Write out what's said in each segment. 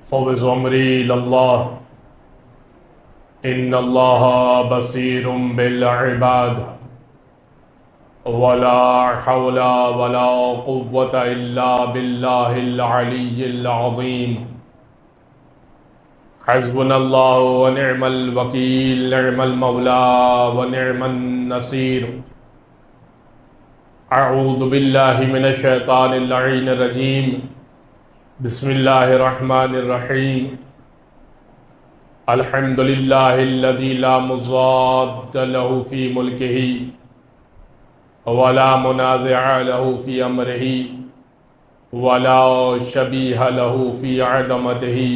فوز عمری للہ ان اللہ بصیر بالعباد ولا حول ولا قوة الا باللہ العلی العظیم حسبنا اللہ ونعم الوکیل نعم المولا ونعم النصیر اعوذ باللہ من الشیطان اللعین الرجیم بسم اللہ الرحمن الرحیم الحمد للہ الذی لا مضاد له فی ملکہ ولا منازع له فی امرہ ولا شبیہ له فی عظمتہ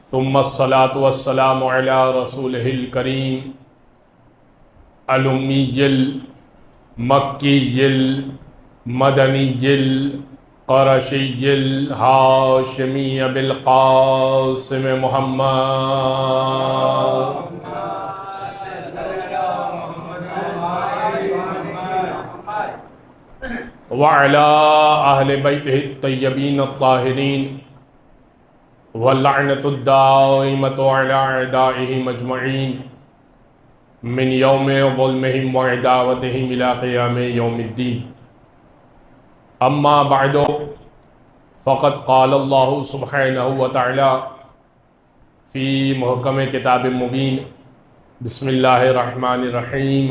ثم الصلاة والسلام علی رسولہ الکریم الامی المکی المدنی قرشی الہاشمی بالقاسم محمد وعلى أهل بيته الطيبين الطاهرين واللعنة الدائمة على أعدائهم أجمعين من يوم ظلمهم وعداوتهم إلى قيام يوم الدين اما بعد فقد قال الله سبحانه وتعالى في محکم کتاب مبین بسم اللہ الرحمن الرحیم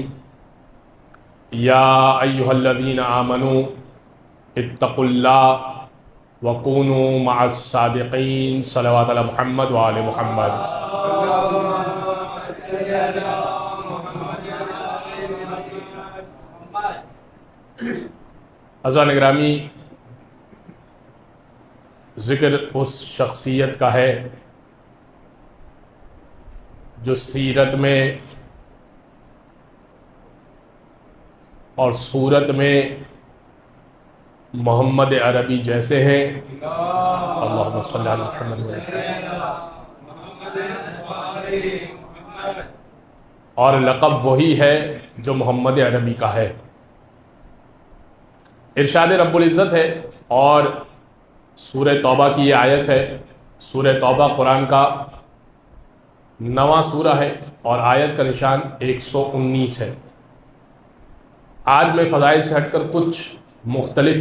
یا ایہا الذین آمنوا اتقوا اللہ وکونوا مع الصادقین صلوات علی محمد وآل محمد عزیزان گرامی، ذکر اس شخصیت کا ہے جو سیرت میں اور صورت میں محمد عربی جیسے ہیں۔ اللہم صلی علی محمد اور لقب وہی ہے جو محمد عربی کا ہے۔ ارشاد رب العزت ہے اور سورہ توبہ کی یہ آیت ہے۔ سورہ توبہ قرآن کا 9واں سورہ ہے اور آیت کا نشان 119 ہے۔ آج میں فضائل سے ہٹ کر کچھ مختلف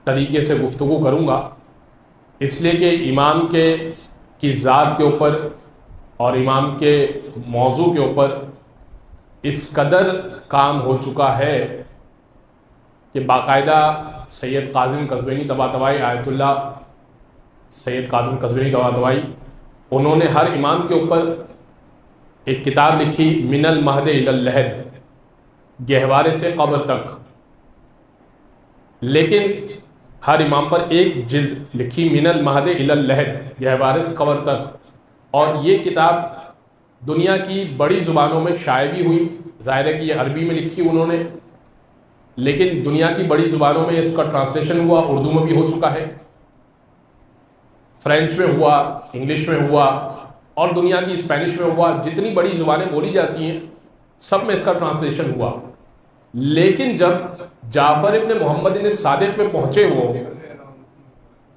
طریقے سے گفتگو کروں گا، اس لیے کہ امام کی ذات کے اوپر اور امام کے موضوع کے اوپر اس قدر کام ہو چکا ہے کہ باقاعدہ سید قاسم قزوینی طباطبائی آیت اللہ سید قاسم قزوینی طباطبائی انہوں نے ہر امام کے اوپر ایک کتاب لکھی من المہد الی اللحد، گہوارے سے قبر تک، لیکن ہر امام پر ایک جلد لکھی من المہد الی اللحد، گہوارے سے قبر تک، اور یہ کتاب دنیا کی بڑی زبانوں میں شائع بھی ہوئی۔ ظاہر ہے کہ یہ عربی میں لکھی انہوں نے، لیکن دنیا کی بڑی زبانوں میں اس کا ٹرانسلیشن ہوا، اردو میں بھی ہو چکا ہے، فرینچ میں ہوا، انگلش میں ہوا اور دنیا کی اسپینش میں ہوا۔ جتنی بڑی زبانیں بولی جاتی ہیں سب میں اس کا ٹرانسلیشن ہوا، لیکن جب جعفر ابن محمد صادق میں پہنچے وہ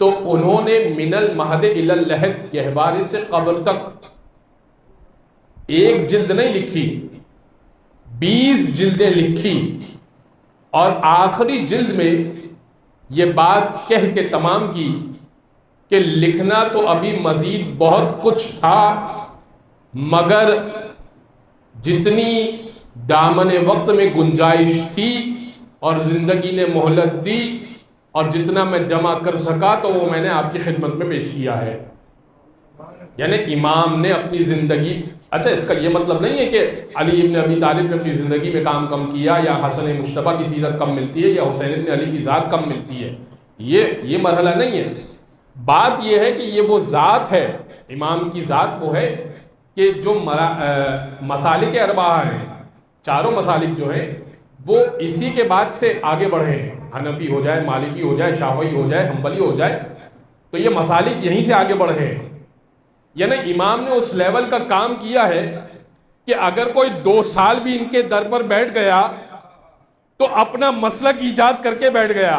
تو انہوں نے من المہد الی اللحد، گہوارے سے قبر تک، ایک جلد نہیں لکھی، 20 جلدیں لکھی، اور آخری جلد میں یہ بات کہہ کے تمام کی کہ لکھنا تو ابھی مزید بہت کچھ تھا، مگر جتنی دامن وقت میں گنجائش تھی اور زندگی نے مہلت دی اور جتنا میں جمع کر سکا تو وہ میں نے آپ کی خدمت میں پیش کیا ہے۔ یعنی امام نے اپنی زندگی، اچھا اس کا یہ مطلب نہیں ہے کہ علی ابن ابی طالب نے اپنی زندگی میں کام کم کیا یا حسن مجتبیٰ کی سیرت کم ملتی ہے یا حسین ابن علی کی ذات کم ملتی ہے، یہ مرحلہ نہیں ہے۔ بات یہ ہے کہ یہ وہ ذات ہے، امام کی ذات وہ ہے کہ جو مسالک اربعہ ہیں، چاروں مسالک جو ہیں وہ اسی کے بعد سے آگے بڑھے ہیں، حنفی ہو جائے، مالکی ہو جائے، شافعی ہو جائے، حنبلی ہو جائے، تو یہ مسالک یہیں سے آگے بڑھے ہیں۔ یعنی امام نے اس لیول کا کام کیا ہے کہ اگر کوئی 2 سال بھی ان کے در پر بیٹھ گیا تو اپنا مسلک ایجاد کر کے بیٹھ گیا۔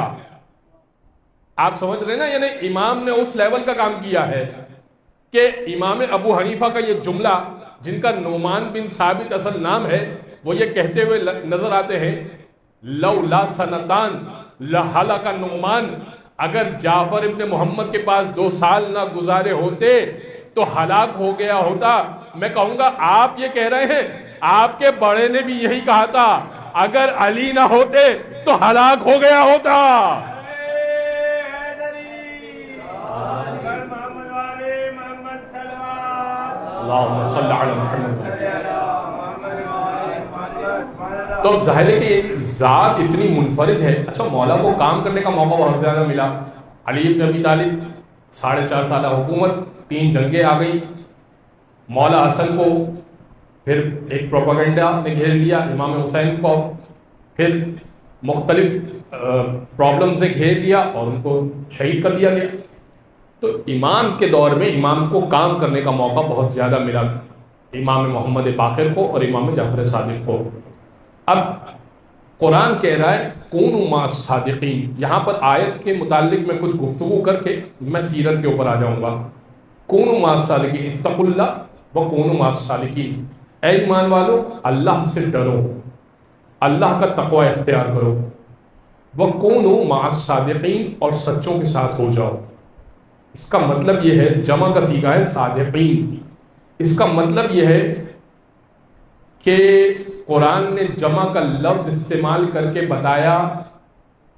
آپ سمجھ رہے نا؟ یعنی امام نے اس لیول کا کام کیا ہے کہ امام ابو حنیفہ کا یہ جملہ، جن کا نعمان بن ثابت اصل نام ہے، وہ یہ کہتے ہوئے نظر آتے ہیں لولا سنتان لہلک نعمان، اگر جعفر ابن محمد کے پاس 2 سال نہ گزارے ہوتے تو ہلاک ہو گیا ہوتا۔ میں کہوں گا آپ یہ کہہ رہے ہیں، آپ کے بڑے نے بھی یہی کہا تھا، اگر علی نہ ہوتے تو ہلاک ہو گیا ہوتا۔ اللہم صلی علی محمد۔ تو اب ظاہر ہے کہ ذات اتنی منفرد ہے۔ اچھا، مولا کو کام کرنے کا موقع بہت زیادہ ملا۔ علی بن ابی طالب 4.5 سالہ حکومت، 3 جنگیں آ گئی، مولا حسن کو پھر ایک پروپیگنڈا نے گھیر لیا، امام حسین کو پھر مختلف پرابلم سے گھیر لیا اور ان کو شہید کر دیا گیا۔ تو امام کے دور میں امام کو کام کرنے کا موقع بہت زیادہ ملا، امام محمد باقر کو اور امام جعفر صادق کو۔ اب قرآن کہہ رہا ہے کونوا مع الصادقین، یہاں پر آیت کے متعلق میں کچھ گفتگو کر کے میں سیرت کے اوپر آ جاؤں گا۔ کونوا مع الصادقین، اتقوا اللہ وکونوا مع الصادقین، اے ایمان والو اللہ سے ڈرو، اللہ کا تقوی اختیار کرو، وکونوا مع الصادقین، اور سچوں کے ساتھ ہو جاؤ۔ اس کا مطلب یہ ہے، جمع کا صیغہ ہے صادقین، اس کا مطلب یہ ہے کہ قرآن نے جمع کا لفظ استعمال کر کے بتایا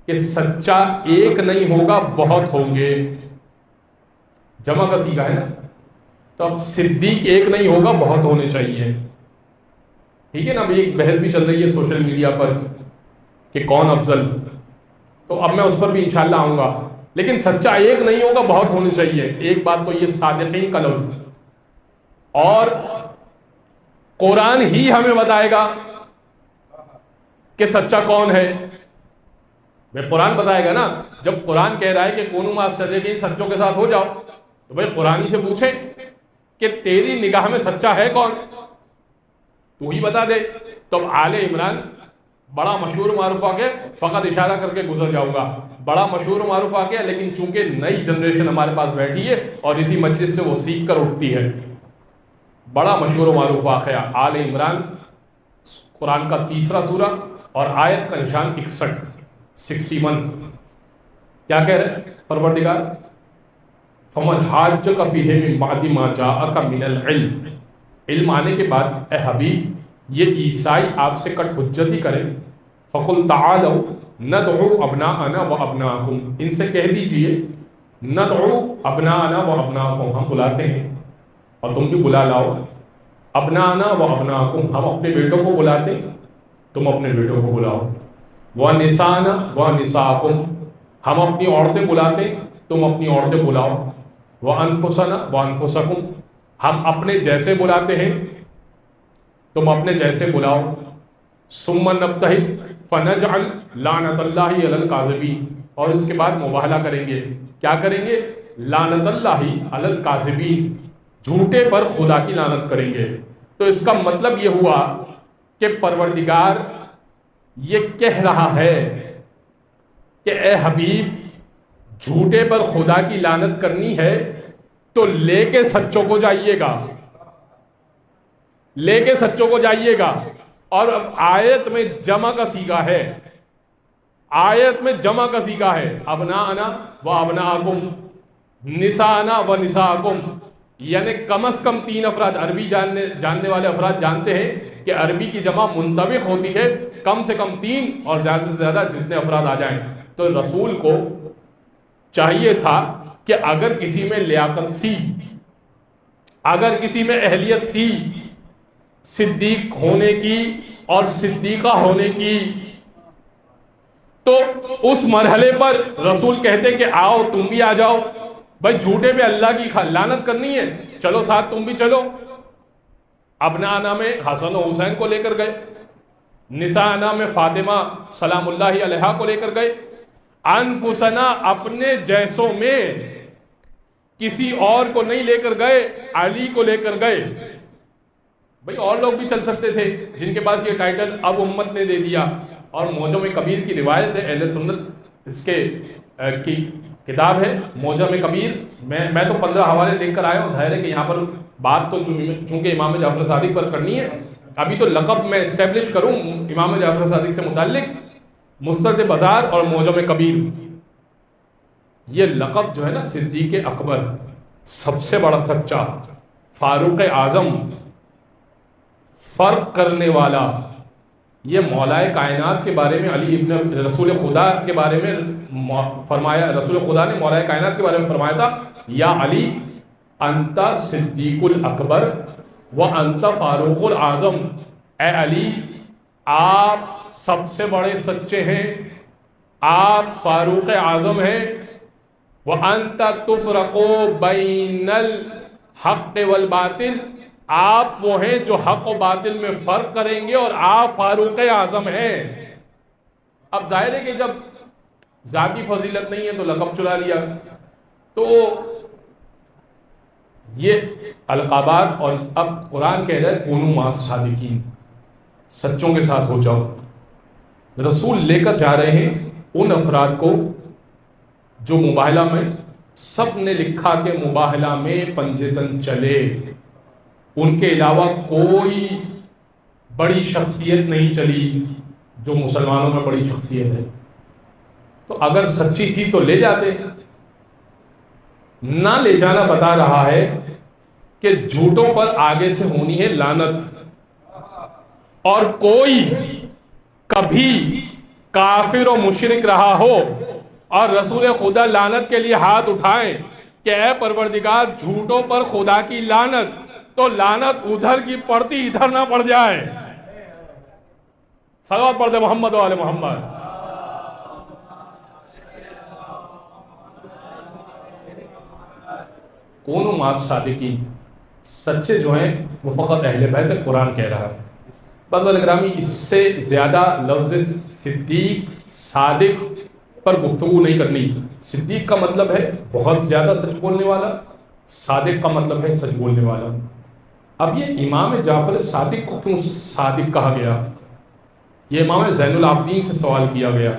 کہ سچا ایک نہیں ہوگا، بہت ہوں گے۔ جمع کا صیغہ ہے نا، تو اب صدیق ایک نہیں ہوگا، بہت ہونے چاہیے۔ ٹھیک ہے نا؟ ابھی ایک بحث بھی چل رہی ہے سوشل میڈیا پر کہ کون افضل، تو اب میں اس پر بھی انشاءاللہ آؤں گا، لیکن سچا ایک نہیں ہوگا، بہت ہونے چاہیے۔ ایک بات تو یہ صادقین کا لفظ، اور قرآن ہی ہمیں بتائے گا کہ سچا کون ہے۔ میں قرآن بتائے گا نا، جب قرآن کہہ رہا ہے کہ کونوا مع الصادقین، سچوں کے ساتھ ہو جاؤ، تو بھائی قرآن ہی سے پوچھیں کہ تیری نگاہ میں سچا ہے کون، تو ہی بتا دے۔ تو اب آل عمران بڑا مشہور معروف واقعہ، فقط اشارہ کر کے گزر جاؤں گا، بڑا مشہور معروف واقعہ، لیکن چونکہ نئی جنریشن ہمارے پاس بیٹھی ہے اور اسی مجلس سے وہ سیکھ کر اٹھتی ہے، بڑا مشہور و معروف واقعہ آل عمران، قرآن کا 3 سورہ اور آیت کا نشان 61 کیا کہہ رہے ہیں پروردگار؟ فمن حاجک فیہ من بعد ما جاءک من العلم، علم آنے کے بعد اے حبیب یہ عیسائی آپ سے کٹ حجت ہی کریں، فقل تعالوا ندعو ابناءنا و ابناءکم، ان سے کہہ دیجئے ندعو ابناءنا و ابناءکم، ہم بلاتے ہیں اور تم بھی بلا لاؤ، ابناءنا و ابناءکم، ہم اپنے بیٹوں کو بلاتے ہیں تم اپنے بیٹوں کو بلاؤ، ونساءنا و نساءکم، ہم اپنی عورتیں بلاتے ہیں تم اپنی عورتیں بلاؤ، وانفسنا و انفسکم، ہم اپنے جیسے بلاتے ہیں تم اپنے جیسے بلاؤ، ثم نبتہل فنجعل لعنت اللہ علی الکاذبین، اور اس کے بعد مباہلہ کریں گے، کیا کریں گے؟ لعنت اللہ علی الکاذبین، جھوٹے پر خدا کی لعنت کریں گے۔ تو اس کا مطلب یہ ہوا کہ پروردگار یہ کہہ رہا ہے کہ اے حبیب جھوٹے پر خدا کی لعنت کرنی ہے تو لے کے سچوں کو جائیے گا، لے کے سچوں کو جائیے گا۔ اور اب آیت میں جمع کا صیغہ ہے، آیت میں جمع کا صیغہ ہے، ابناءنا و ابناءکم، نساءنا و نساءکم، یعنی کم از کم 3 افراد، عربی جاننے والے افراد جانتے ہیں کہ عربی کی جمع منطبق ہوتی ہے کم سے کم 3 اور زیادہ سے زیادہ جتنے افراد آ جائیں۔ تو رسول کو چاہیے تھا کہ اگر کسی میں لیاقت تھی، اگر کسی میں اہلیت تھی صدیق ہونے کی اور صدیقہ ہونے کی، تو اس مرحلے پر رسول کہتے کہ آؤ تم بھی آ جاؤ، بھائی جھوٹے پہ اللہ کی لعنت کرنی ہے، چلو ساتھ تم بھی چلو۔ ابناءنا میں حسن و حسین کو لے کر گئے، نساءنا میں فاطمہ سلام اللہ علیہا کو لے کر گئے، انفسنا اپنے جیسوں میں کسی اور کو نہیں لے کر گئے، علی کو لے کر گئے۔ بھئی اور لوگ بھی چل سکتے تھے جن کے پاس یہ ٹائٹل اب امت نے دے دیا، اور موجم کبیر کی روایت ہے، اہل سنت اس کے کی کتاب ہے معجم کبیر، میں تو 15 حوالے دیکھ کر آیا ہوں. ظاہر ہے کہ یہاں پر بات تو چونکہ امام جعفر صادق پر کرنی ہے، ابھی تو لقب میں اسٹیبلش کروں امام جعفر صادق سے متعلق. مسترد بازار اور معجم کبیر، یہ لقب جو ہے نا، صدیق اکبر، سب سے بڑا سچا، فاروق اعظم، فرق کرنے والا، یہ مولائے کائنات کے بارے میں علی ابن رسول خدا کے بارے میں فرمایا. رسول خدا نے مولائے کائنات کے بارے میں فرمایا تھا، یا علی انت صدیق الاکبر و انت فاروق الاعظم. اے علی، آپ سب سے بڑے سچے ہیں، آپ فاروق اعظم ہیں. وَأَنْتَ تُفْرَقُ بَيْنَ الْحَقِّ وَالْبَاطِلِ، آپ وہ ہیں جو حق و باطل میں فرق کریں گے، اور آپ فاروق اعظم ہیں. اب ظاہر ہے کہ جب ذاتی فضیلت نہیں ہے تو لقب چلا لیا. تو یہ القابات، اور اب قرآن کہہ رہا ہے کونوا مع الصادقین، سچوں کے ساتھ ہو جاؤ. رسول لے کر جا رہے ہیں ان افراد کو جو مباہلہ میں، سب نے لکھا کہ مباہلہ میں پنجتن چلے، ان کے علاوہ کوئی بڑی شخصیت نہیں چلی جو مسلمانوں میں بڑی شخصیت ہے. تو اگر سچی تھی تو لے جاتے، نہ لے جانا بتا رہا ہے کہ جھوٹوں پر آگے سے ہونی ہے لعنت. اور کوئی کبھی کافر و مشرک رہا ہو اور رسول خدا لعنت کے لیے ہاتھ اٹھائیں کہ اے پروردگار جھوٹوں پر خدا کی لعنت، تو لعنت ادھر کی پڑتی ادھر نہ پڑ جائے. صلوات پڑھ دے محمد و آل محمد. کونوا مع الصادقین، سچے جو ہیں وہ فقط اہل بیت ہے، قرآن کہہ رہا ہے. بس گرامی، اس سے زیادہ لفظ صدیق، صادق پر گفتگو نہیں کرنی. صدیق کا مطلب ہے بہت زیادہ سچ بولنے والا، صادق کا مطلب ہے سچ بولنے والا. اب یہ امام جعفر صادق کو کیوں صادق کہا گیا؟ یہ امام زین العابدین سے سوال کیا گیا.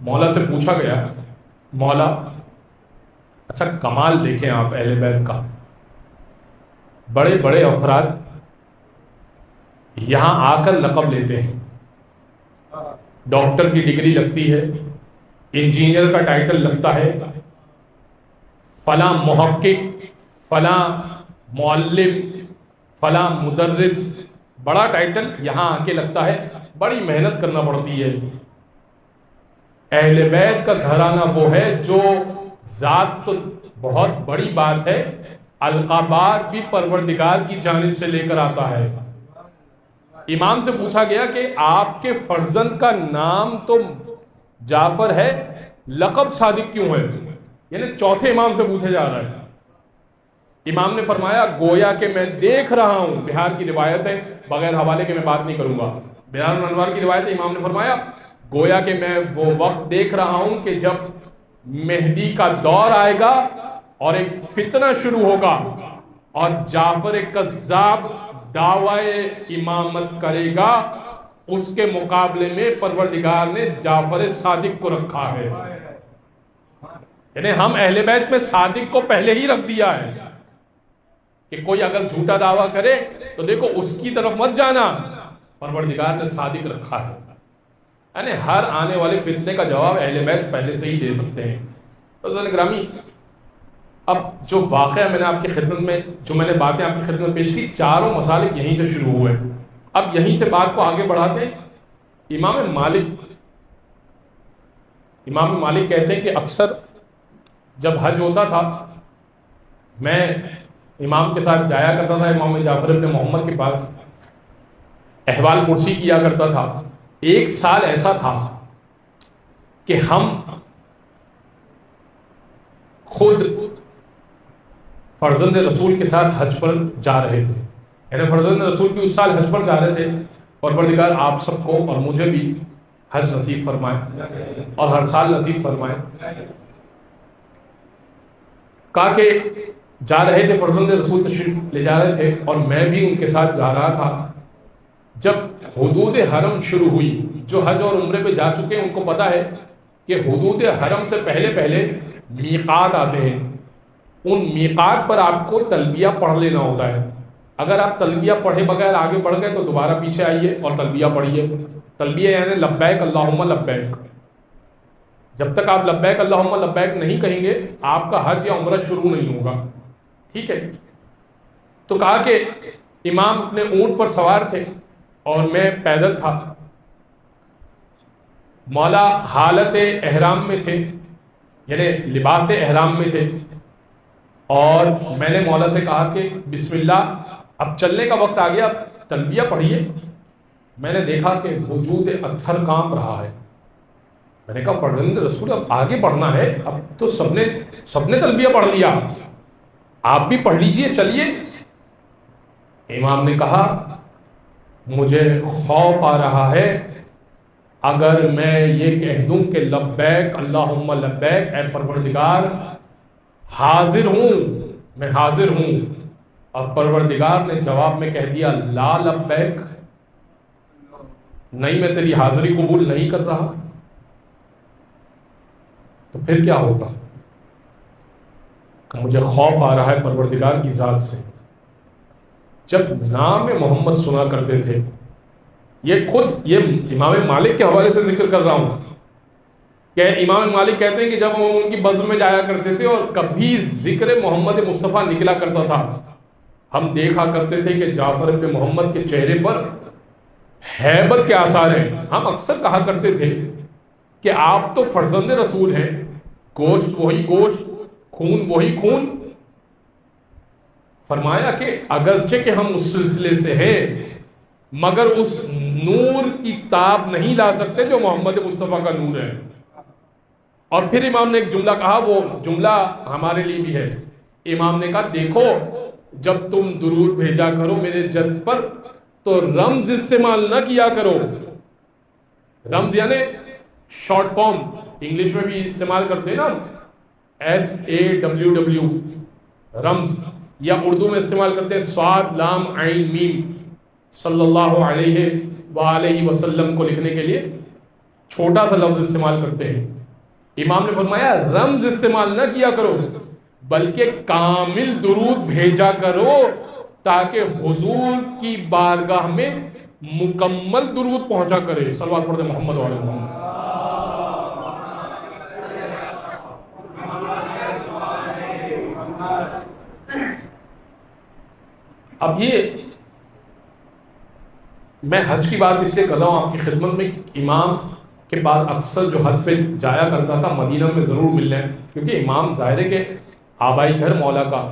مولا سے پوچھا گیا، مولا اچھا کمال دیکھیں آپ اہل بیت کا، بڑے بڑے افراد یہاں آ کر لقب لیتے ہیں، ڈاکٹر کی ڈگری لگتی ہے، انجینئر کا ٹائٹل لگتا ہے، فلاں محقق، فلاں معلم، فلاں مدرس، بڑا ٹائٹل یہاں آ کے لگتا ہے، بڑی محنت کرنا پڑتی ہے. اہل بیت کا گھرانہ وہ ہے جو ذات تو بہت بڑی بات ہے، القابات بھی پروردگار کی جانب سے لے کر آتا ہے. امام سے پوچھا گیا کہ آپ کے فرزند کا نام تو جعفر ہے، لقب صادق کیوں ہے؟ یعنی چوتھے امام سے پوچھا جا رہا ہے. امام نے فرمایا گویا کہ میں دیکھ رہا ہوں، بہار کی روایت ہے، بغیر حوالے کے میں بات نہیں کروں گا، بہار الانوار کی روایت ہے. امام نے فرمایا گویا کہ میں وہ وقت دیکھ رہا ہوں کہ جب مہدی کا دور آئے گا اور ایک فتنہ شروع ہوگا اور جعفر کذاب دعوی امامت کرے گا، اس کے مقابلے میں پروردگار نے جعفر صادق کو رکھا ہے. یعنی ہم اہل بیت میں صادق کو پہلے ہی رکھ دیا ہے کہ کوئی اگر جھوٹا دعویٰ کرے تو دیکھو اس کی طرف مت جانا، پروردگار نے صادق رکھا ہے. یعنی ہر آنے والے فتنے کا جواب اہل بیت پہلے سے ہی دے سکتے ہیں. عزیزان گرامی، اب جو واقعہ میں نے آپ کی خدمت میں، جو میں نے باتیں آپ کی خدمت میں پیش کی، چاروں مسالک یہیں سے شروع ہوئے. اب یہیں سے بات کو آگے بڑھاتے ہیں. امام مالک کہتے ہیں کہ اکثر جب حج ہوتا تھا میں امام کے ساتھ جایا کرتا تھا، امام جعفر ابن محمد کے پاس احوال پرسی کیا کرتا تھا. ایک سال ایسا تھا کہ ہم خود فرزند رسول کے ساتھ حج پر جا رہے تھے. یعنی فرزند رسول بھی اس سال حج پر جا رہے تھے. اور پروردگار آپ سب کو اور مجھے بھی حج نصیب فرمائے اور ہر سال نصیب فرمائے. کہا کہ جا رہے تھے، فرزند رسول تشریف لے جا رہے تھے اور میں بھی ان کے ساتھ جا رہا تھا. جب حدود حرم شروع ہوئی، جو حج اور عمرے پہ جا چکے ہیں ان کو پتا ہے کہ حدود حرم سے پہلے پہلے میقات آتے ہیں، ان میقات پر آپ کو تلبیہ پڑھ لینا ہوتا ہے. اگر آپ تلبیہ پڑھے بغیر آگے بڑھ گئے تو دوبارہ پیچھے آئیے اور تلبیہ پڑھیے. تلبیہ یعنی لبیک اللہم لبیک. جب تک آپ لبیک اللہم لبیک نہیں کہیں گے آپ کا حج یا عمرہ شروع نہیں ہوگا. ٹھیک ہے. تو کہا کہ امام اپنے اونٹ پر سوار تھے اور میں پیدل تھا. مولا حالت احرام میں تھے، یعنی لباس احرام میں تھے، اور میں نے مولا سے کہا کہ بسم اللہ، اب چلنے کا وقت آ گیا، تلبیہ پڑھیے. میں نے دیکھا کہ وجود اطہر کانپ رہا ہے. میں نے کہا فرزند رسول اب آگے بڑھنا ہے، اب تو سب نے تلبیہ پڑھ لیا، آپ بھی پڑھ لیجئے، چلیے. امام نے کہا مجھے خوف آ رہا ہے اگر میں یہ کہہ دوں کہ لبیک اللہم لبیک، اے پروردگار حاضر ہوں، میں حاضر ہوں، اور پروردگار نے جواب میں کہہ دیا لا لبیک، نہیں میں تیری حاضری قبول نہیں کر رہا، تو پھر کیا ہوگا؟ کہ مجھے خوف آ رہا ہے پروردگار کی ذات سے. جب نام محمد سنا کرتے تھے، یہ خود یہ امام مالک کے حوالے سے ذکر کر رہا ہوں کہ امام مالک کہتے ہیں کہ جب ہم ان کی بزم میں جایا کرتے تھے اور کبھی ذکر محمد مصطفیٰ نکلا کرتا تھا، ہم دیکھا کرتے تھے کہ جعفر بن محمد کے چہرے پر ہیبت کے آثار ہیں. ہم اکثر کہا کرتے تھے کہ آپ تو فرزند رسول ہیں، گوشت وہی گوشت، خون وہی خون. فرمایا کہ اگرچہ کہ ہم اس سلسلے سے ہیں مگر اس نور کی تاب نہیں لا سکتے جو محمد مصطفیٰ کا نور ہے. اور پھر امام نے ایک جملہ کہا، وہ جملہ ہمارے لیے بھی ہے. امام نے کہا دیکھو جب تم درود بھیجا کرو میرے جد پر تو رمز استعمال نہ کیا کرو. رمز یعنی شارٹ فارم، انگلش میں بھی استعمال کرتے ہیں نا، SAWW رمز، یا اردو میں استعمال کرتے ہیں صاد لام عین میم. صلی اللہ علیہ وآلہ وسلم کو لکھنے کے لیے چھوٹا سا لفظ استعمال کرتے ہیں. امام نے فرمایا رمز استعمال نہ کیا کرو بلکہ کامل درود بھیجا کرو تاکہ حضور کی بارگاہ میں مکمل درود پہنچا کرے. صلوات پڑھتے محمد وعلی محمد. اب یہ میں حج کی بات اس لیے کر رہا ہوں آپ کی خدمت میں کہ امام کے بعد اکثر جو حج پہ جایا کرتا تھا مدینہ میں ضرور ملنے، کیونکہ امام ظاہر ہے کہ آبائی گھر مولا کا،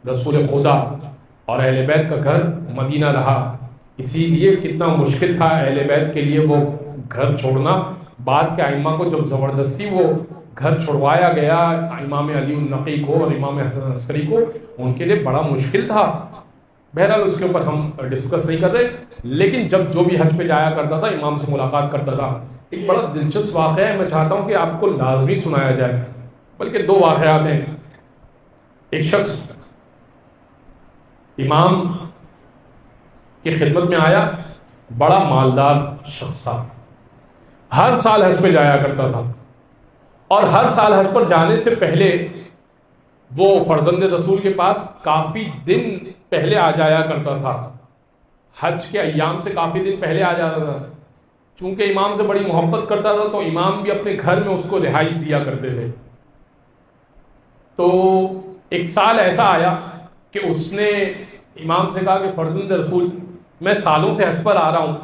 رسول خدا اور اہل بیت کا گھر مدینہ رہا، اسی لیے کتنا مشکل تھا اہل بیت کے لیے وہ گھر چھوڑنا. بعد کے ائمہ کو جب زبردستی وہ گھر چھڑوایا گیا، امام علی النقی کو اور امام حسن عسکری کو، ان کے لیے بڑا مشکل تھا. بہرحال اس کے اوپر ہم ڈسکس نہیں کر رہے، لیکن جب جو بھی حج پہ جایا کرتا تھا امام سے ملاقات کرتا تھا. ایک بڑا دلچسپ واقعہ ہے، میں چاہتا ہوں کہ آپ کو لازمی سنایا جائے، بلکہ دو واقعات ہیں. ایک شخص امام کی خدمت میں آیا، بڑا مالدار شخص تھا، ہر سال حج پہ جایا کرتا تھا، اور ہر سال حج پر جانے سے پہلے وہ فرزند رسول کے پاس کافی دن پہلے آ جایا کرتا تھا. حج کے ایام سے کافی دن پہلے آ جاتا تھا. چونکہ امام سے بڑی محبت کرتا تھا تو امام بھی اپنے گھر میں اس کو رہائش دیا کرتے تھے. تو ایک سال ایسا آیا کہ اس نے امام سے کہا کہ فرزند رسول میں سالوں سے حج پر آ رہا ہوں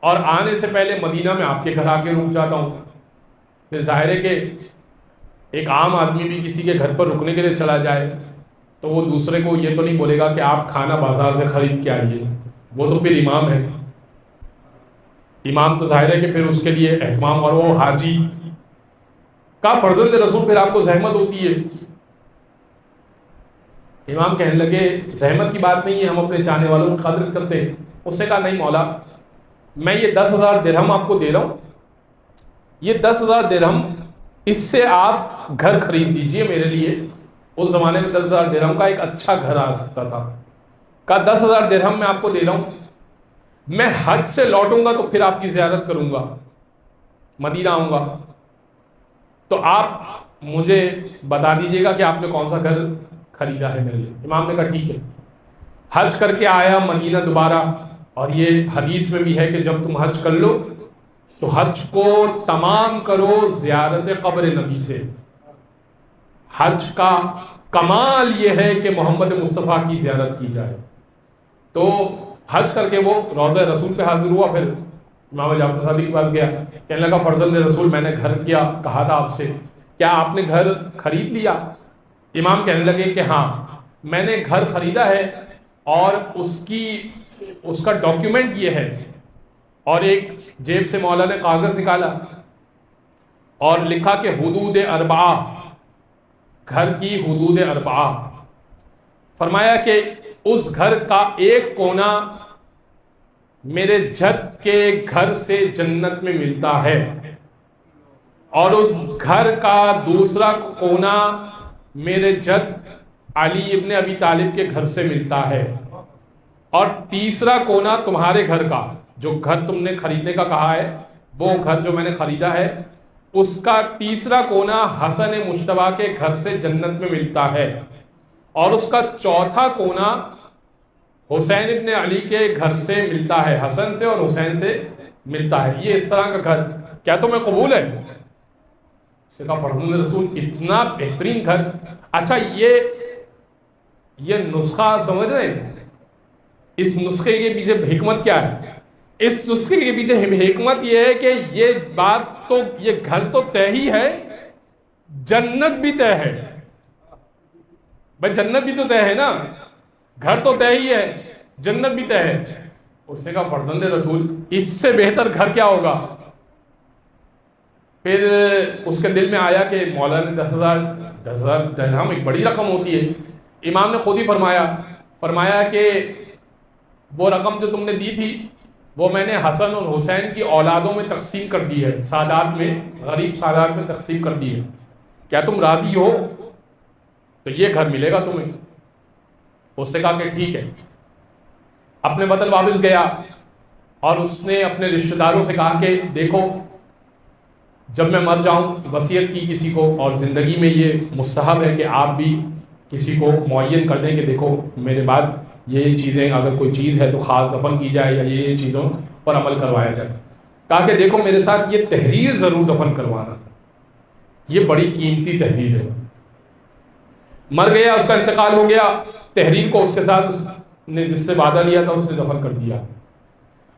اور آنے سے پہلے مدینہ میں آپ کے گھر آ کے رک جاتا ہوں. پھر ظاہر ہے کہ ایک عام آدمی بھی کسی کے گھر پر رکنے کے لیے چلا جائے تو وہ دوسرے کو یہ تو نہیں بولے گا کہ آپ کھانا بازار سے خرید کے آئیے، وہ تو پھر امام ہے. امام تو ظاہر ہے کہ پھر اس کے لیے اہتمام، اور وہ حاجی کا فرزند رسول پھر آپ کو زحمت ہوتی ہے. امام کہنے لگے زحمت کی بات نہیں ہے، ہم اپنے چاہنے والوں کی خاطر کرتے ہیں. اس نے کہا نہیں مولا، میں یہ 10,000 درہم آپ کو دے رہا ہوں، یہ 10,000 درہم اس سے آپ گھر خرید دیجئے میرے لیے. اس زمانے میں 10,000 درہم کا ایک اچھا گھر آ سکتا تھا. کہا 10,000 درہم میں آپ کو دے رہا ہوں، میں حج سے لوٹوں گا تو پھر آپ کی زیارت کروں گا، مدینہ آؤں گا. تو آپ مجھے بتا دیجئے گا کہ آپ نے کون سا گھر خریدا ہے میرے لیے. امام نے کہا ٹھیک ہے. حج کر کے آیا مدینہ دوبارہ, اور یہ حدیث میں بھی ہے کہ جب تم حج کر لو تو حج کو تمام کرو زیارت قبر نبی سے. حج کا کمال یہ ہے کہ محمد مصطفیٰ کی زیارت کی جائے. تو حج کر کے وہ روضہ رسول پہ حاضر ہوا. پھر امام جعفر صادق کے پاس گیا, کہنے لگا فرزند رسول میں نے گھر کیا کہا تھا آپ سے, کیا آپ نے گھر خرید لیا؟ امام کہنے لگے کہ ہاں میں نے گھر خریدا ہے, اور اس کا ڈاکیومنٹ یہ ہے. اور ایک جیب سے مولا نے کاغذ نکالا اور لکھا کہ حدود اربعہ, گھر کی حدود اربعہ. فرمایا کہ اس گھر کا ایک کونا میرے جد کے گھر سے جنت میں ملتا ہے, اور اس گھر کا دوسرا کونا میرے جد علی ابن ابی طالب کے گھر سے ملتا ہے, اور تیسرا کونا تمہارے گھر کا, جو گھر تم نے خریدنے کا کہا ہے وہ گھر جو میں نے خریدا ہے اس کا تیسرا کونا حسن مجتبیٰ کے گھر سے جنت میں ملتا ہے, اور اس کا چوتھا کونا حسین ابن علی کے گھر سے ملتا ہے, حسن سے اور حسین سے ملتا ہے. یہ اس طرح کا گھر کیا تمہیں قبول ہے؟ اس کا فرزند رسول اتنا بہترین گھر. اچھا یہ نسخہ آپ سمجھ رہے ہیں؟ اس نسخے کے پیچھے حکمت کیا ہے؟ اس نسخے کے پیچھے حکمت یہ ہے کہ یہ بات تو, یہ گھر تو طے ہی ہے, جنت بھی طے ہے. بھائی جنت بھی تو طے ہے نا, گھر تو طے ہی ہے, جنت بھی طے ہے. اس نے کہا فرزند رسول اس سے بہتر گھر کیا ہوگا؟ پھر اس کے دل میں آیا کہ مولا نے 10,000 درہم ایک بڑی رقم ہوتی ہے. امام نے خود ہی فرمایا کہ وہ رقم جو تم نے دی تھی وہ میں نے حسن اور حسین کی اولادوں میں تقسیم کر دی ہے, سادات میں, غریب سادات میں تقسیم کر دی ہے. کیا تم راضی ہو؟ تو یہ گھر ملے گا تمہیں. اس نے کہا کہ ٹھیک ہے. اپنے وطن واپس گیا اور اس نے اپنے رشتہ داروں سے کہا کہ دیکھو جب میں مر جاؤں وصیت کی کسی کو, اور زندگی میں یہ مستحب ہے کہ آپ بھی کسی کو معین کر دیں کہ دیکھو میرے بعد یہ چیزیں, اگر کوئی چیز ہے تو خاص دفن کی جائے یا یہ چیزوں پر عمل کروایا جائے. کہا کہ دیکھو میرے ساتھ یہ تحریر ضرور دفن کروانا, یہ بڑی قیمتی تحریر ہے. مر گیا, اس کا انتقال ہو گیا, تحریر کو اس کے ساتھ اس نے جس سے وعدہ لیا تھا اس نے دفن کر دیا.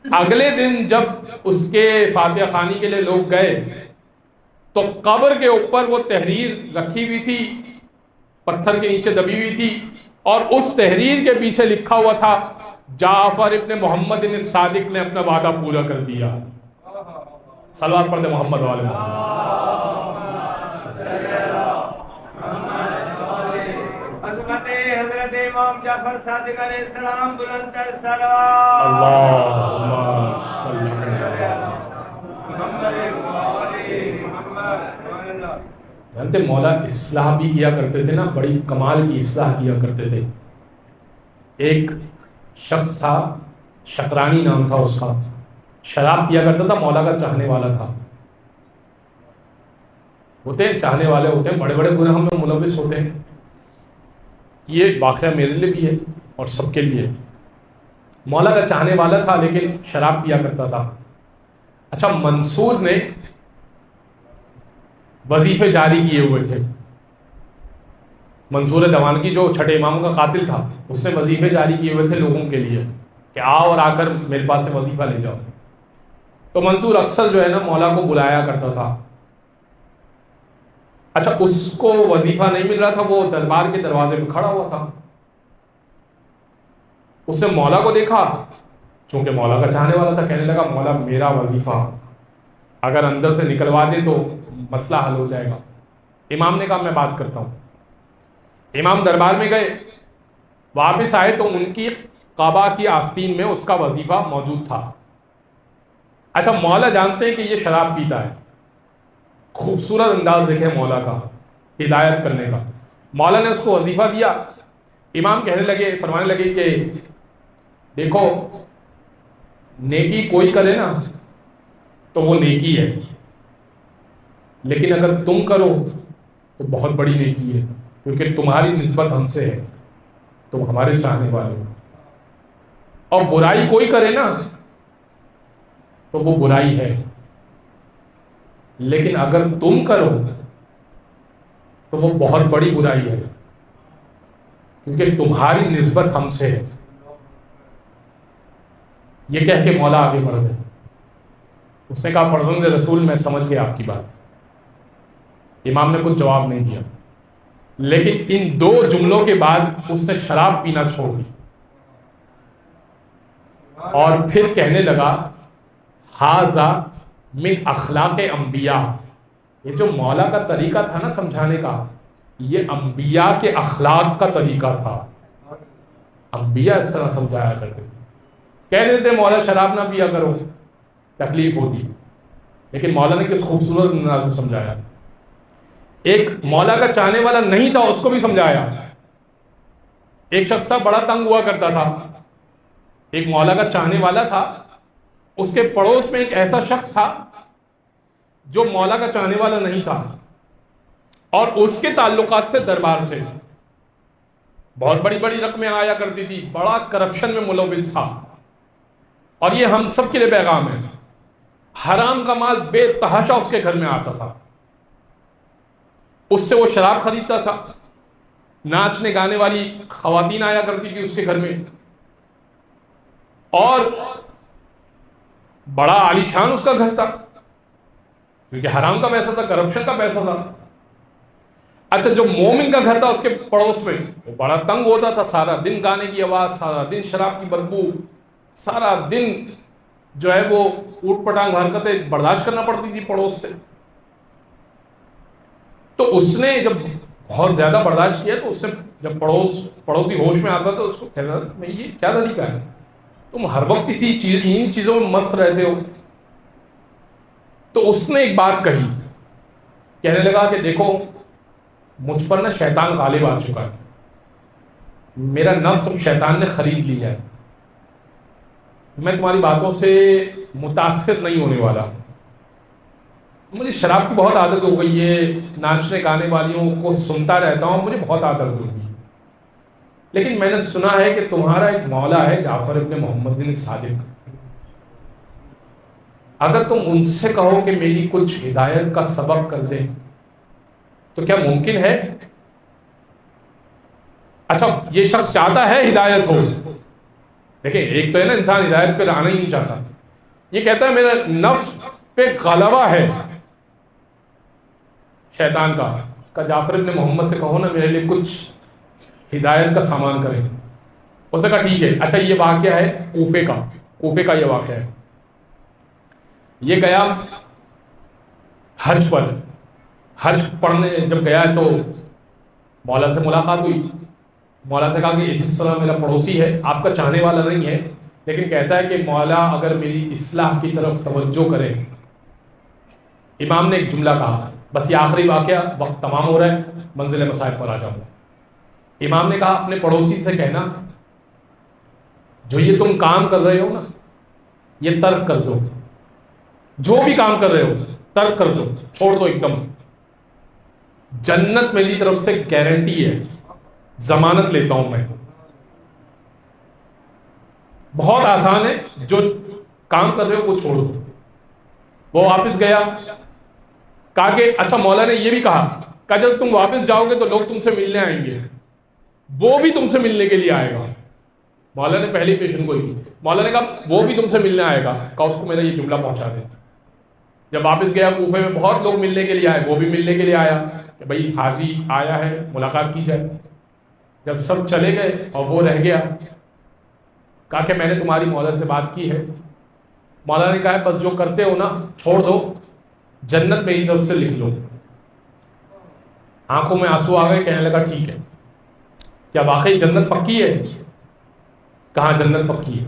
اگلے دن جب اس کے فاتحہ خوانی کے لیے لوگ گئے تو قبر کے اوپر وہ تحریر رکھی ہوئی تھی, پتھر کے نیچے دبی ہوئی تھی, اور اس تحریر کے پیچھے لکھا ہوا تھا جعفر ابن محمد ابن صادق نے اپنا وعدہ پورا کر دیا. صلوات پڑھ دے محمد والے حضرت امام جعفر صادق علیہ السلام بلند صلوات. اللہم صلی اللہ جانتے مولا اصلاح بھی کیا کرتے تھے نا, بڑی کمال کی اصلاح کیا کرتے تھے. ایک شخص تھا, شکرانی نام تھا اس کا, شراب پیا کرتا تھا, مولا کا چاہنے والا تھا. ہوتے ہیں چاہنے والے ہوتے ہیں, بڑے بڑے گناہ میں ملوث ہوتے ہیں. یہ واقعہ میرے لیے بھی ہے اور سب کے لیے. مولا کا چاہنے والا تھا لیکن شراب پیا کرتا تھا. اچھا منصور نے وظیفے جاری کیے ہوئے تھے. منصور دیوانگی جو چھٹے امام کا قاتل تھا اس نے وظیفے جاری کیے ہوئے تھے لوگوں کے لیے کہ آؤ اور آ کر میرے پاس سے وظیفہ لے جاؤ. تو منصور اکثر جو ہے نا مولا کو بلایا کرتا تھا. اچھا اس کو وظیفہ نہیں مل رہا تھا, وہ دربار کے دروازے پہ کھڑا ہوا تھا. اس نے مولا کو دیکھا, چونکہ مولا کا چاہنے والا تھا, کہنے لگا مولا میرا وظیفہ اگر اندر سے نکلوا دے تو مسئلہ حل ہو جائے گا. امام نے کہا میں بات کرتا ہوں. امام دربار میں گئے, واپس آئے تو ان کی قبا کی آستین میں اس کا وظیفہ موجود تھا. اچھا مولا جانتے ہیں کہ یہ شراب پیتا ہے. خوبصورت انداز دیکھے مولا کا ہدایت کرنے کا. مولا نے اس کو وظیفہ دیا. امام کہنے لگے, فرمانے لگے کہ دیکھو نیکی کوئی کرے نا تو وہ نیکی ہے, لیکن اگر تم کرو تو بہت بڑی نیکی ہے، کیونکہ تمہاری نسبت ہم سے ہے، تم ہمارے چاہنے والے ہو۔ اور برائی کوئی کرے نا تو وہ برائی ہے، لیکن اگر تم کرو تو وہ بہت بڑی برائی ہے، کیونکہ تمہاری نسبت ہم سے ہے۔ یہ کہہ کے مولا آگے بڑھ گئے۔ اس نے کہا فرزند رسول میں سمجھ گیا آپ کی بات۔ امام نے کچھ جواب نہیں دیا، لیکن ان دو جملوں کے بعد اس نے شراب پینا چھوڑ دی اور پھر کہنے لگا ھذا من اخلاق انبیاء۔ یہ جو مولا کا طریقہ تھا نا سمجھانے کا، یہ انبیاء کے اخلاق کا طریقہ تھا۔ انبیاء اس طرح سمجھایا کرتے تھے۔ کہہ دیتے مولا شراب نہ پیا کرو، تکلیف ہوتی، لیکن مولا نے کس خوبصورت انداز میں سمجھایا۔ ایک مولا کا چاہنے والا نہیں تھا، اس کو بھی سمجھایا۔ ایک شخص تھا بڑا تنگ ہوا کرتا تھا، ایک مولا کا چاہنے والا تھا، اس کے پڑوس میں ایک ایسا شخص تھا جو مولا کا چاہنے والا نہیں تھا، اور اس کے تعلقات تھے دربار سے۔ بہت بڑی بڑی رقمیں آیا کرتی تھی، بڑا کرپشن میں ملوث تھا، اور یہ ہم سب کے لیے پیغام ہے۔ حرام کا مال بے تحاشا اس کے گھر میں آتا تھا، اس سے وہ شراب خریدتا تھا، ناچنے گانے والی خواتین آیا کرتی تھی اس کے گھر میں، اور بڑا عالیشان اس کا گھر تھا، کیونکہ حرام کا پیسہ تھا، کرپشن کا پیسہ تھا۔ اچھا جو مومن کا گھر تھا اس کے پڑوس میں، وہ بڑا تنگ ہوتا تھا، سارا دن گانے کی آواز، سارا دن شراب کی بدبو، سارا دن جو ہے وہ اوٹ پٹانگ حرکتیں برداشت کرنا پڑتی تھی پڑوس سے۔ تو اس نے جب بہت زیادہ برداشت کیا تو اس نے جب پڑوسی ہوش میں آتا تو اس کو کہنا میں یہ کیا طریقہ ہے، تم ہر وقت انہی چیزوں میں مست رہتے ہو۔ تو اس نے ایک بات کہی، کہنے لگا کہ دیکھو مجھ پر نا شیطان غالب آ چکا ہے، میرا نفس شیطان نے خرید لیا ہے، میں تمہاری باتوں سے متاثر نہیں ہونے والا، مجھے شراب کی بہت عادت ہو گئی ہے، ناچنے گانے والیوں کو سنتا رہتا ہوں، مجھے بہت عادت ہو گئی، لیکن میں نے سنا ہے کہ تمہارا ایک مولا ہے جعفر ابن محمد بن صادق، اگر تم ان سے کہو کہ میری کچھ ہدایت کا سبب کر دیں تو کیا ممکن ہے؟ اچھا یہ شخص چاہتا ہے ہدایت ہو، دیکھیں ایک تو ہے نا انسان ہدایت پہ آنا ہی نہیں چاہتا، یہ کہتا ہے میرا نفس پہ غلبہ ہے شیطان کا جعفر ابن محمد سے کہو نا میرے لیے کچھ ہدایت کا سامان کریں۔ اس نے کہا ٹھیک ہے۔ اچھا یہ واقعہ ہے کوفے کا یہ واقعہ ہے، یہ گیا حج پر، حج پڑھنے جب گیا تو مولا سے ملاقات ہوئی، مولا سے کہا کہ اس طرح میرا پڑوسی ہے، آپ کا چاہنے والا نہیں ہے، لیکن کہتا ہے کہ مولا اگر میری اصلاح کی طرف توجہ کرے۔ امام نے ایک جملہ کہا، بس یہ آخری واقعہ، وقت تمام ہو رہا ہے، منزل مصائب پر آ جاؤں۔ امام نے کہا اپنے پڑوسی سے کہنا جو یہ تم کام کر رہے ہو نا یہ ترک کر دو، جو بھی کام کر رہے ہو ترک کر دو، چھوڑ دو ایک دم، جنت میری طرف سے گارنٹی ہے، ضمانت لیتا ہوں میں، بہت آسان ہے، جو کام کر رہے ہو وہ چھوڑو۔ وہ واپس گیا، کہا کہ اچھا مولا نے یہ بھی کہا جب تم واپس جاؤ گے تو لوگ تم سے ملنے آئیں گے، وہ بھی تم سے ملنے کے لیے آئے گا۔ مولا نے پہلی پیشن گوئی کی، مولا نے کہا وہ بھی تم سے ملنے آئے گا، کہا اس کو میرا یہ جملہ پہنچا دے۔ جب واپس گیا کوفے میں بہت لوگ ملنے کے لیے آئے، وہ بھی ملنے کے لیے آیا کہ بھائی حاجی آیا ہے ملاقات کی جائے۔ جب سب چلے گئے اور وہ رہ گیا، کہا کہ میں نے تمہاری مولا سے بات کی ہے، مولا نے کہا بس جو کرتے ہو نا چھوڑ دو، جنت میری طرف سے لکھ لو۔ آنکھوں میں آنسو آ گئے، کہنے لگا ٹھیک ہے، کیا واقعی جنت پکی ہے؟ کہاں جنت پکی ہے؟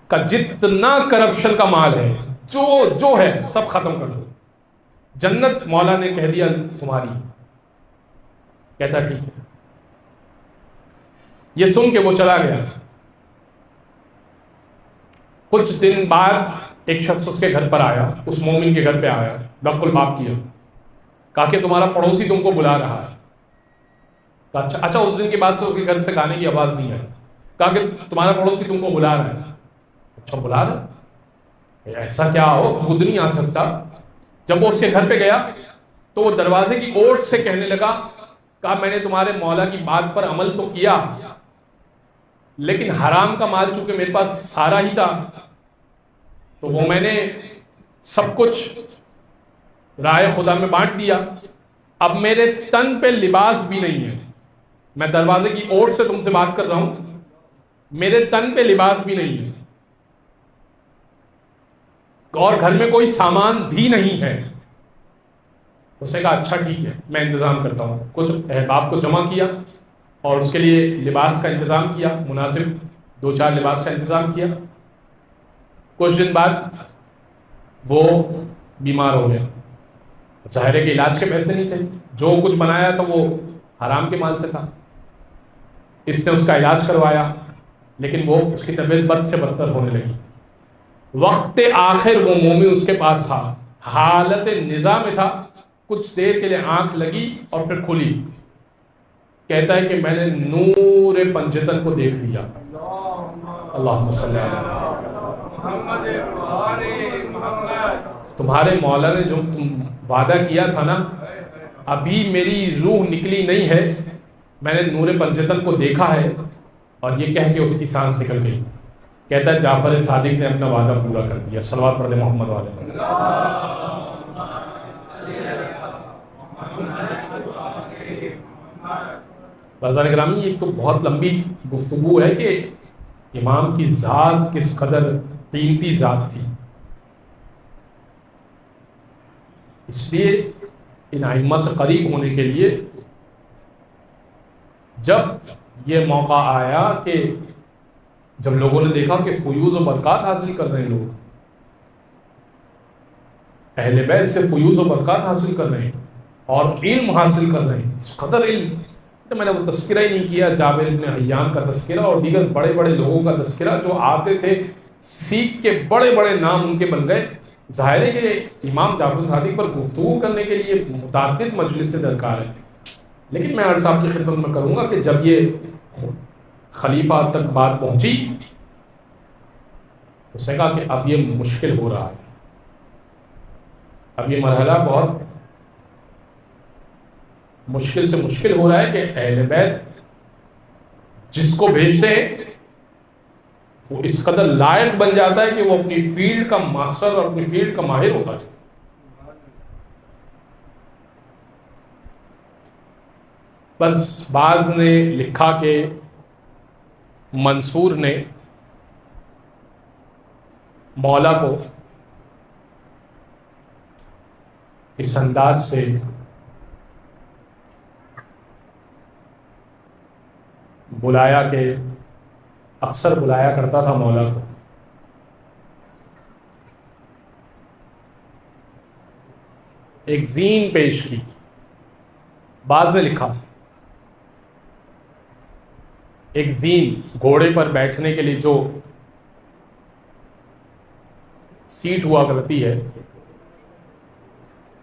کہ جتنا کرپشن کا مال ہے جو ہے سب ختم کر دو، جنت مولا نے کہہ دیا تمہاری۔ کہتا ٹھیک ہے۔ یہ سن کے وہ چلا گیا۔ کچھ دن بعد ایک شخص اس کے گھر پر آیا، اس مومن کے گھر پہ آیا، دق الباب کیا، کہا کہ تمہارا پڑوسی تم کو بلا رہا ہے. کہا اچھا اس دن کے بعد سے اس کے گھر سے گانے کی آواز نہیں آئی. کہا کہ تمہارا پڑوسی تم کو بلا رہا ہے. اچھا بلا رہا ہے، ایسا کیا ہو، خود نہیں آ سکتا. جب وہ اس کے گھر پہ گیا تو وہ دروازے کی اوٹ سے کہنے لگا، کہا میں نے تمہارے مولا کی بات پر عمل تو کیا، لیکن حرام کا مال چونکہ میرے پاس سارا ہی تھا تو وہ میں نے سب کچھ رائے خدا میں بانٹ دیا. اب میرے تن پہ لباس بھی نہیں ہے، میں دروازے کی اوٹ سے تم سے بات کر رہا ہوں، میرے تن پہ لباس بھی نہیں ہے اور گھر میں کوئی سامان بھی نہیں ہے. اس نے کہا اچھا ٹھیک ہے میں انتظام کرتا ہوں. کچھ احباب کو جمع کیا اور اس کے لیے لباس کا انتظام کیا، مناسب 2-4 لباس کا انتظام کیا. کچھ دن بعد وہ بیمار ہو گیا. ظاہر ہے کہ علاج کے پیسے نہیں تھے، جو کچھ بنایا تھا وہ حرام کے مال سے تھا. اس نے اس کا علاج کروایا لیکن وہ اس کی طبیعت بد سے بدتر ہونے لگی. وقت آخر وہ مومن اس کے پاس تھا، حالت نزاع میں تھا. کچھ دیر کے لیے آنکھ لگی اور پھر کھلی. کہتا ہے کہ میں نے نور پنجتن کو دیکھ لیا. اللہم صلی محمد محمد. تمہارے مولا نے جو تم وعدہ کیا تھا نا، ابھی میری روح نکلی نہیں ہے، میں نے نور پنجتن کو دیکھا ہے. اور یہ کہہ کے اس کی سانس نکل گئی. کہتا ہے جعفر صادق نے اپنا وعدہ پورا کر دیا. صلوات پڑھ لیں محمد والے پر. بازار گرامی یہ تو بہت لمبی گفتگو ہے کہ امام کی ذات کس قدر قیمتی ذات تھی. اس لیے ان ائمہ سے قریب ہونے کے لیے جب یہ موقع آیا کہ جب لوگوں نے دیکھا کہ فیوز و برکات حاصل کر رہے ہیں، لوگ اہل بیت سے فیوز و برکات حاصل کر رہے ہیں اور علم حاصل کر رہے ہیں، اس قدر علم. تو میں نے وہ تذکرہ ہی نہیں کیا، جابر بن حیان کا تذکرہ اور دیگر بڑے بڑے لوگوں کا تذکرہ جو آتے تھے سیکھ کے بڑے بڑے نام ان کے بن گئے. ظاہر ہے کہ امام جعفر صادق پر گفتگو کرنے کے لیے متعدد مجلسیں درکار ہیں، لیکن میں صاحب کی خدمت میں کروں گا کہ جب یہ خلیفہ تک بات پہنچی اس نے کہا کہ اب یہ مشکل ہو رہا ہے، اب یہ مرحلہ بہت مشکل سے مشکل ہو رہا ہے کہ اہل بیت جس کو بھیجتے ہیں وہ اس قدر لائق بن جاتا ہے کہ وہ اپنی فیلڈ کا ماسٹر اور اپنی فیلڈ کا ماہر ہوتا ہے. بس بعض نے لکھا کہ منصور نے مولا کو اس انداز سے بلایا کہ اکثر بلایا کرتا تھا مولا کو. ایک زین پیش کی. بعض نے لکھا ایک زین گھوڑے پر بیٹھنے کے لیے جو سیٹ ہوا کرتی ہے،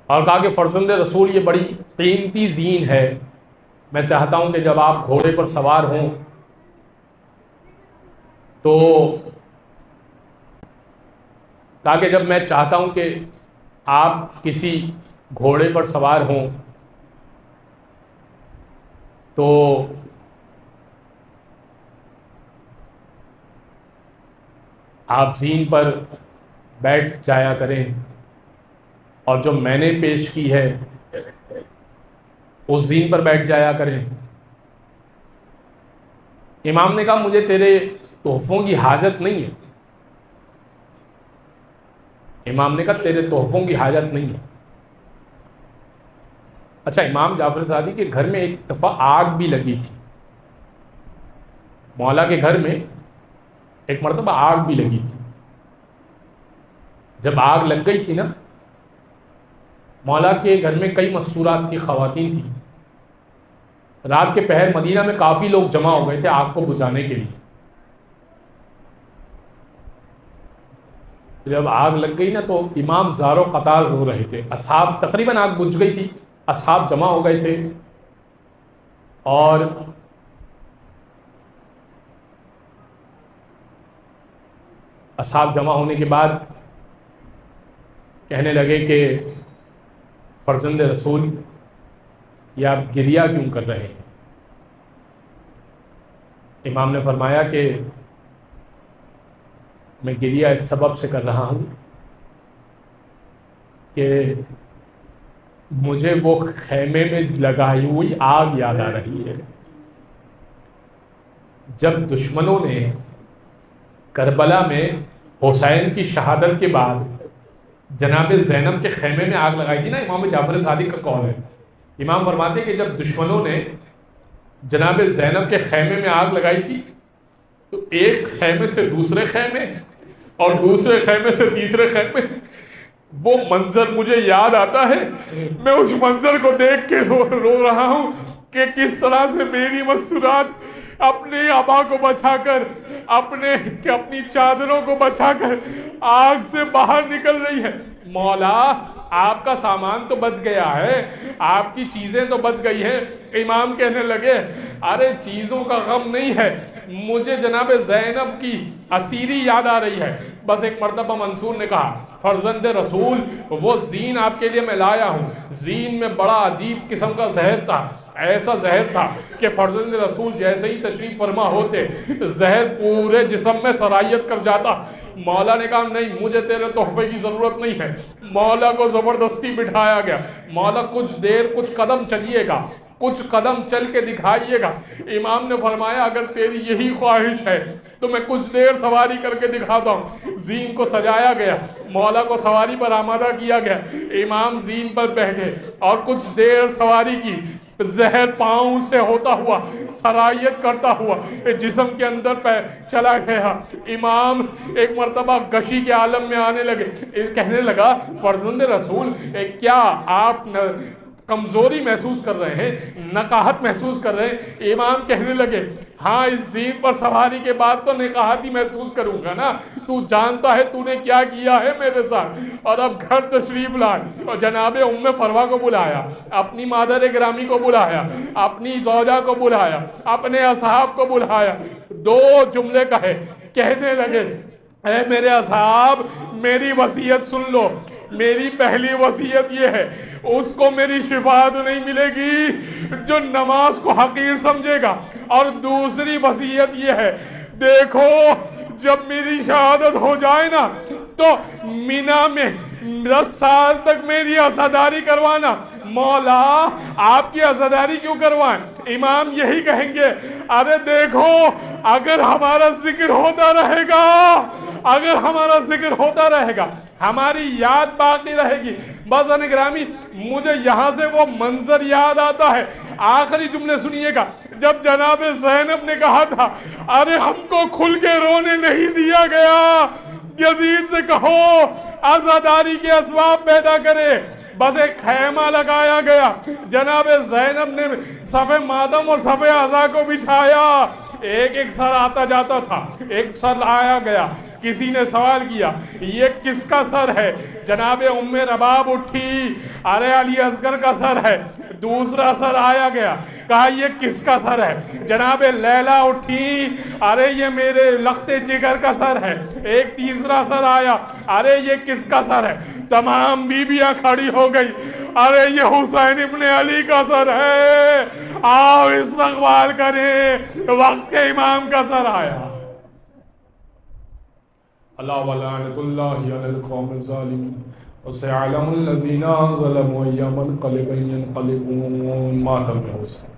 اور کہا کہ فرزند رسول یہ بڑی قیمتی زین ہے، میں چاہتا ہوں کہ جب آپ گھوڑے پر سوار ہوں تو کہا کہ جب میں چاہتا ہوں کہ آپ کسی گھوڑے پر سوار ہوں تو آپ زین پر بیٹھ جایا کریں اور جو میں نے پیش کی ہے اس زین پر بیٹھ جایا کریں. امام نے کہا مجھے تیرے تحفوں کی حاجت نہیں ہے. امام نے کہا تیرے تحفوں کی حاجت نہیں ہے. اچھا امام جعفر صادق کے گھر میں ایک دفعہ آگ بھی لگی تھی. مولا کے گھر میں ایک مرتبہ آگ بھی لگی تھی. جب آگ لگ گئی تھی نا، مولا کے گھر میں کئی مستورات تھی، خواتین تھیں. رات کے پہر مدینہ میں کافی لوگ جمع ہو گئے تھے آگ کو بجھانے کے لیے. جب آگ لگ گئی نا تو امام زار و قطار رو رہے تھے، اصحاب تقریباً آگ بجھ گئی تھی، اصحاب جمع ہو گئے تھے، اور اصحاب جمع ہونے کے بعد کہنے لگے کہ فرزند رسول یہ آپ گریہ کیوں کر رہے ہیں؟ امام نے فرمایا کہ میں گریہ اس سبب سے کر رہا ہوں کہ مجھے وہ خیمے میں لگائی ہوئی آگ یاد آ رہی ہے۔ جب دشمنوں نے کربلا میں حسین کی شہادت کے بعد جناب زینب کے خیمے میں آگ لگائی تھی نا، امام جعفر صادق کا قول ہے، امام فرماتے ہیں کہ جب دشمنوں نے جناب زینب کے خیمے میں آگ لگائی تھی تو ایک خیمے سے دوسرے خیمے اور دوسرے خیمے سے تیسرے خیمے، وہ منظر مجھے یاد آتا ہے، میں اس منظر کو دیکھ کے رو رہا ہوں کہ کس طرح سے میری مستورات اپنے آبا کو بچا کر، اپنی چادروں کو بچا کر آگ سے باہر نکل رہی ہے۔ مولا آپ کا سامان تو بچ گیا ہے، آپ کی چیزیں تو بچ گئی ہیں۔ امام کہنے لگے ارے چیزوں کا غم نہیں ہے، مجھے جناب زینب کی اسیری یاد آ رہی ہے۔ بس ایک مرتبہ منصور نے کہا فرزند رسول وہ زین آپ کے لیے میں لایا ہوں، زین میں بڑا عجیب قسم کا زہر تھا، ایسا زہر تھا کہ فرزند رسول جیسے ہی تشریف فرما ہوتے زہر پورے جسم میں سرایت کر جاتا۔ مولا نے کہا نہیں مجھے تیرے تحفے کی ضرورت نہیں ہے۔ مولا کو زبردستی بٹھایا گیا، مولا کچھ دیر کچھ قدم چلیے گا، کچھ قدم چل کے دکھائیے گا۔ امام نے فرمایا اگر تیری یہی خواہش ہے تو میں کچھ دیر سواری کر کے دکھاتا ہوں۔ زین کو سجایا گیا، مولا کو سواری پر آمادہ کیا گیا، امام زین پر بیٹھے اور کچھ دیر سواری کی۔ زہر پاؤں سے ہوتا ہوا سرایت کرتا ہوا جسم کے اندر پہ چلا گیا۔ امام ایک مرتبہ غشی کے عالم میں آنے لگے، کہنے لگا فرزند رسول کیا آپ کمزوری محسوس کر رہے ہیں، نقاہت محسوس کر رہے ہیں؟ امام کہنے لگے ہاں اس زین پر سواری کے بعد تو نقاہت ہی محسوس کروں گا نا، تو جانتا ہے تو نے کیا کیا ہے میرے ساتھ۔ اور اب گھر تشریف لائے اور جناب ام فروا کو بلایا، اپنی مادر گرامی کو بلایا، اپنی زوجہ کو بلایا، اپنے اصحاب کو بلایا، دو جملے کہنے لگے اے میرے اصحاب میری وصیت سن لو۔ میری پہلی وصیت یہ ہے اس کو میری شفاعت نہیں ملے گی جو نماز کو حقیر سمجھے گا، اور دوسری وصیت یہ ہے دیکھو جب میری شہادت ہو جائے نا تو مینا میں 10 سال تک میری عزاداری کروانا۔ مولا آپ کی عزاداری کیوں کروائیں؟ امام یہی کہیں گے ارے دیکھو اگر ہمارا ذکر ہوتا رہے گا، اگر ہمارا ذکر ہوتا رہے گا ہماری یاد باقی رہے گی۔ بازان گرامی مجھے یہاں سے وہ منظر یاد آتا ہے، آخری جملے سنیے گا، جب جناب زینب نے کہا تھا ارے ہم کو کھل کے رونے نہیں دیا گیا، یزید سے کہو عزاداری کے اسباب پیدا کرے۔ بس ایک خیمہ لگایا گیا، جناب زینب نے صف ماتم اور صف عزا کو بچھایا، ایک ایک سر آتا جاتا تھا، ایک سر آیا گیا، کسی نے سوال کیا یہ کس کا سر ہے؟ جناب ام رباب اٹھی ارے علی اصغر کا سر ہے۔ دوسرا سر آیا گیا، کہا یہ کس کا سر ہے؟ جناب لیلا اٹھی ارے یہ میرے لخت جگر کا سر ہے۔ ایک تیسرا سر آیا ارے یہ کس کا سر ہے؟ تمام بیویاں کھڑی ہو گئی ارے یہ حسین ابن علی کا سر ہے، آؤ استقبال کریں، وقت کے امام کا سر آیا۔ اللہ ولعنت اللہ علی القوم الظالمین وسيعلم الذين ظلموا أيام منقلب ينقلبون ماتم حسین۔